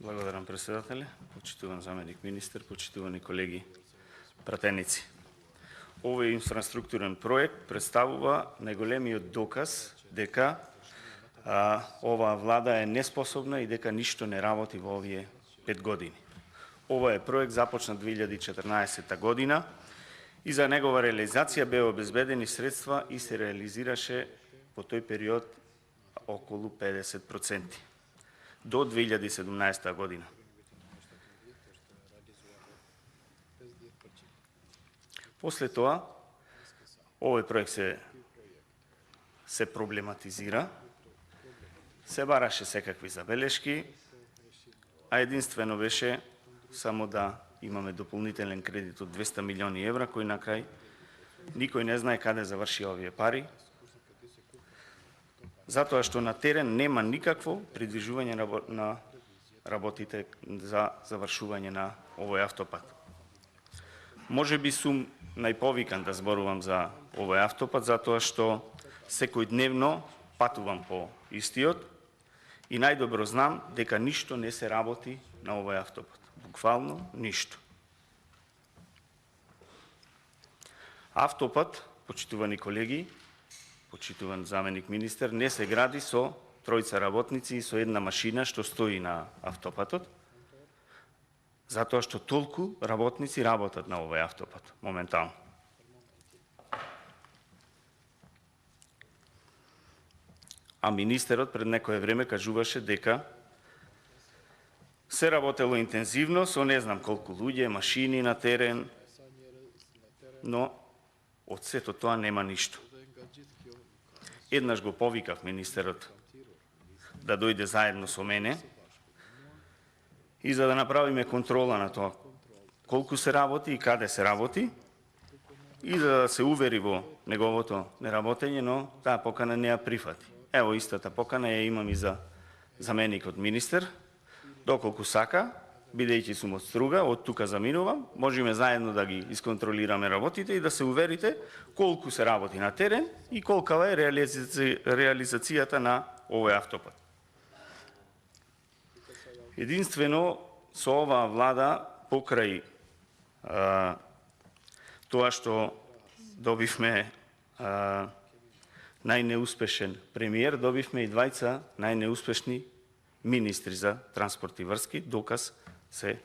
Благодарам, председателе, почитуван заменик министер, почитувани колеги пратеници. Овој инфраструктурен проект представува најголемиот доказ дека оваа влада е неспособна и дека ништо не работи во овие 5 години. Ова е проект започнат 2014 година и за негова реализација беа обезбедени средства и се реализираше во тој период околу 50% до 2017 година. После тоа, овој проект се проблематизира, се бараше секакви забелешки, а единствено беше само да имаме дополнителен кредит од 200 милиони евра, кој на крај никој не знае каде заврши овие пари, затоа што на терен нема никакво придвижување на работите за завршување на овој автопат. Може би сум најповикан да зборувам за овој автопат, затоа што секојдневно патувам по истиот и најдобро знам дека ништо не се работи на овој автопат. Буквално ништо. Автопат, почитувани колеги, почитуван заменик министер, не се гради со тројца работници и со една машина што стои на автопатот, затоа што толку работници работат на овој автопат моментално. А министерот пред некое време кажуваше дека се работело интензивно со не знам колку луѓе, машини на терен, но од сето тоа нема ништо. Еднаш го повикав министерот да дојде заедно со мене и за да направиме контрола на тоа колку се работи и каде се работи и да се увери во неговото неработење, но таа покана не ја прифати. Ево истата покана ја имам и за заменикот министер. Доколку сака, бидејќи сум од Струга, од тука заминувам, можеме заедно да ги исконтролираме работите и да се уверите колку се работи на терен и колкава е реализацијата на овој автопат. Единствено со оваа влада покрај тоа што добивме најнеуспешен премиер, добивме и двајца најнеуспешни министри за транспорт и врски, доказ се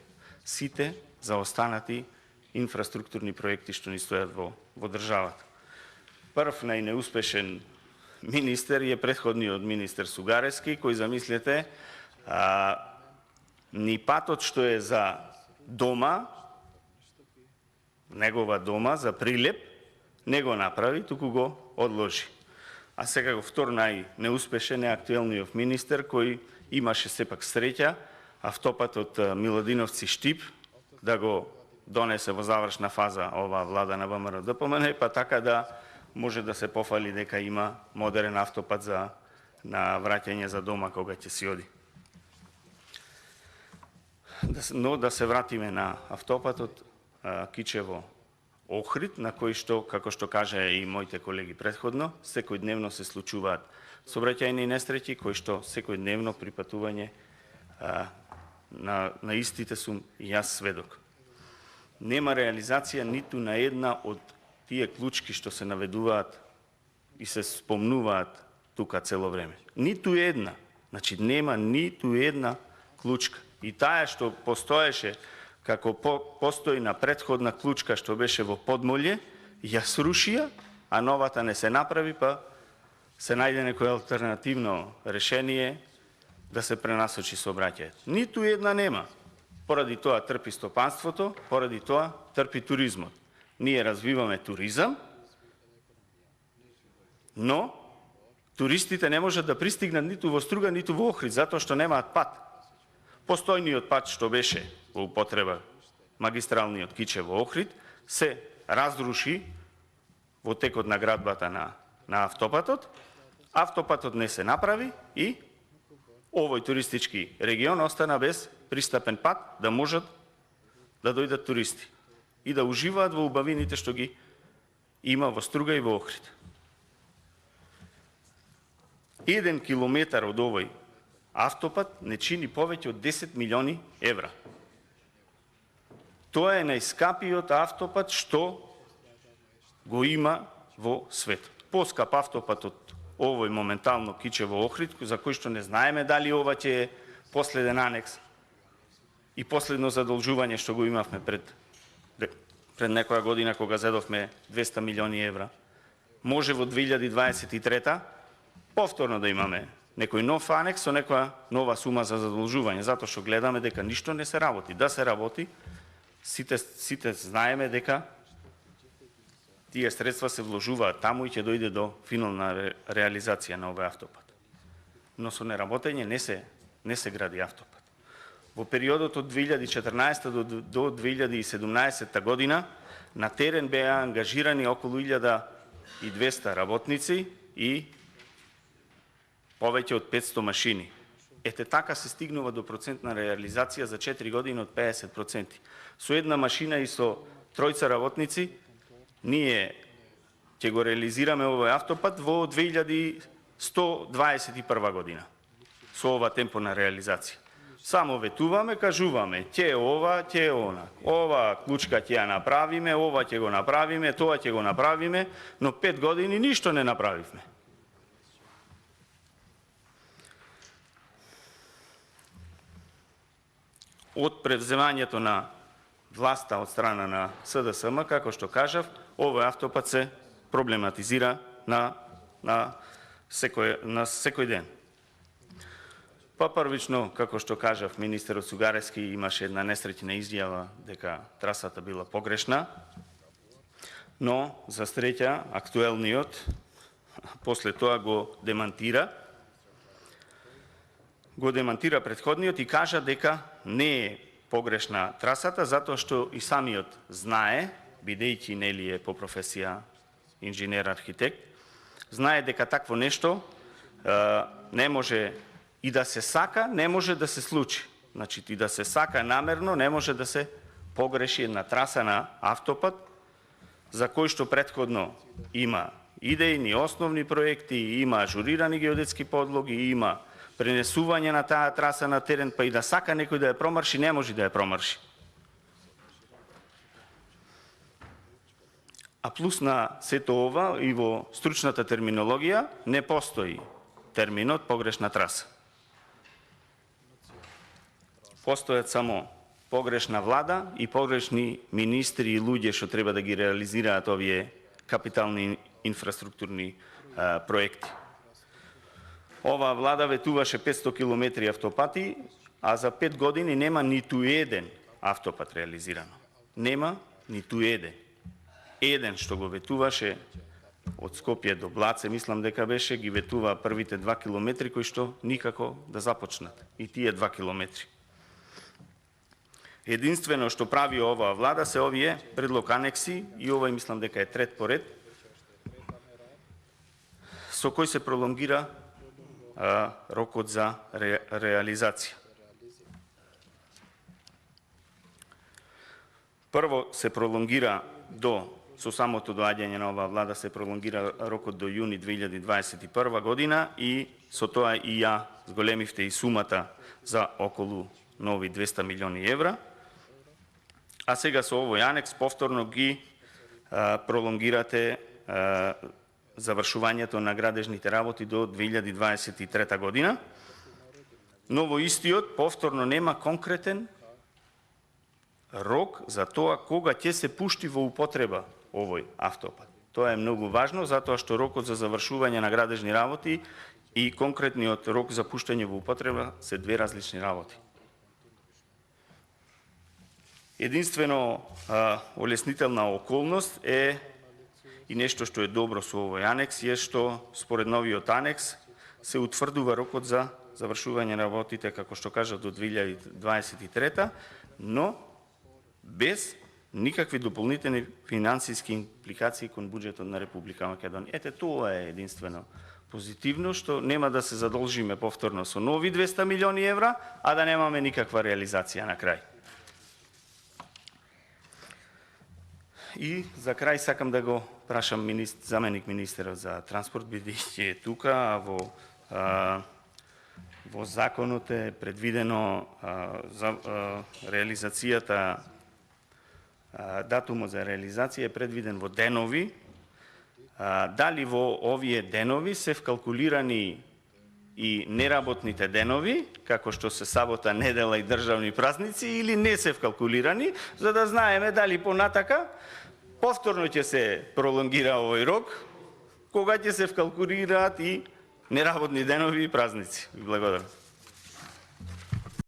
сите заостанати инфраструктурни проекти што ни стојат во државата. Прв најнеуспешен министер е претходниот министер Сугарески, кој замислете ни патот што е за дома, негова дома, за Прилеп, не го направи, туку го одложи. А сега го втор најнеуспешен е актуелниот министер, кој имаше сепак среќа автопатот Миладиновци-Штип да го донесе во завршна фаза оваа влада на ВМРО-ДПМН, па така да може да се пофали дека има модерен автопат на враќање за дома кога ќе си оди. Но да се вратиме на автопатот Кичево-Охрид, на кој што, како што кажа и моите колеги претходно, секојдневно се случуваат сообраќајни несреќи, кои што секојдневно при патување на истите сум и јас сведок. Нема реализација ниту на една од тие клучки што се наведуваат и се спомнуваат тука цело време. Ниту една. Значи нема ниту една клучка. И таа што постоеше како постои на претходна клучка што беше во Подмолје, ја срушија, а новата не се направи, па се најде некој алтернативно решение да се пренасочи сообраќајето. Ниту една нема. Поради тоа трпи стопанството, поради тоа трпи туризмот. Ние развиваме туризам, но туристите не можат да пристигнат ниту во Струга, ниту во Охрид, затоа што немаат пат. Постојниот пат што беше во употреба, магистралниот Кичево-Охрид, се разруши во текот на градбата на автопатот. Автопатот не се направи и овој туристички регион остана без пристапен пат да можат да дојдат туристи и да уживаат во убавините што ги има во Струга и во Охрид. 1 километар од овој автопат не чини повеќе од 10 милиони евра. Тоа е најскапиот автопат што го има во светот. Поскап автопат од овој моментално Кичево-Охрид, за кој што не знаеме дали ова ќе е последен анекс и последно задолжување што го имавме пред некоја година кога зедовме 200 милиони евра. Може во 2023 повторно да имаме некој нов анекс со некоја нова сума за задолжување, затоа што гледаме дека ништо не се работи. Да се работи, сите знаеме дека тие средства се вложуваат таму и ќе дојде до финална реализација на овој автопат. Но со неработење не се гради автопат. Во периодот од 2014 до 2017 година на терен беа ангажирани околу 1200 работници и повеќе од 500 машини. Ете така се стигнува до процентна реализација за 4 години од 50%. Со една машина и со тројца работници ние ќе го реализираме овој автопат во 2121 година. Со ова темпо на реализација. Само ветуваме, кажуваме, ќе ова, ќе она. Ова клучка ќе ја направиме, ова ќе го направиме, тоа ќе го направиме, но 5 години ништо не направивме. Од превземањето на власта од страна на СДСМ, како што кажав, овој автопат се проблематизира на секој ден. Па првично, како што кажав, министерот Сугарески имаше една несреќна изјава дека трасата била погрешна, но за среќа актуелниот после тоа го демантира претходниот и кажа дека не е погрешна трасата, затоа што и самиот знае, бидејќи нели е по професија инженер-архитект, знае дека такво нешто не може и да се сака, не може да се случи. Значи, и да се сака намерно, не може да се погреши една траса на автопат, за кој што претходно има идејни, основни проекти, има ажурирани геодетски подлоги, има пренесување на таа траса на терен, па и да сака некој да ја промарши, не може да ја промарши. А плюс на сето ова и во стручната терминологија не постои терминот погрешна траса. Постојат само погрешна влада и погрешни министри и луѓе што треба да ги реализираат овие капитални инфраструктурни проекти. Оваа влада ветуваше 500 километри автопати, а за 5 години нема ниту еден автопат реализирано. Нема ниту еден. Еден што го ветуваше од Скопје до Блаце, мислам дека беше, ги ветува првите 2 километри кои што никако да започнат. И тие 2 километри. Единствено што прави оваа влада се овие предлог анекси и овој мислам дека е трет поред, со кој се пролонгира рокот за реализација. Прво се пролонгира со самото доаѓање на оваа влада се пролонгира рокот до јуни 2021 година и со тоа и ја зголемивте и сумата за околу нови 200 милиони евра. А сега со овој анекс повторно ги пролонгирате завршувањето на градежните работи до 2023 година, но во истиот повторно нема конкретен рок за тоа кога ќе се пушти во употреба овој автопат. Тоа е многу важно, затоа што рокот за завршување на градежни работи и конкретниот рок за пуштање во употреба се две различни работи. Единствено олеснителна околност е и нешто што е добро со овој анекс е што според новиот анекс се утврдува рокот за завршување на работите, како што кажа, до 2023, но без никакви дополнителни финансиски импликации кон буџетот на Република Македонија. Ете, тоа е единствено позитивно, што нема да се задолжиме повторно со нови 200 милиони евра, а да немаме никаква реализација на крај. И за крај сакам да го прашам заменик министерот за транспорт, бидејќи е тука, а Во законот е предвидено за реализацијата, датумот за реализација е предвиден во денови. Дали во овие денови се вкалкулирани и неработните денови, како што се сабота, недела и државни празници, или не се вкалкулирани, за да знаеме дали понатака повторно ќе се пролонгира овој рок, кога ќе се вкалкулираат и неработни денови и празници. Благодарам.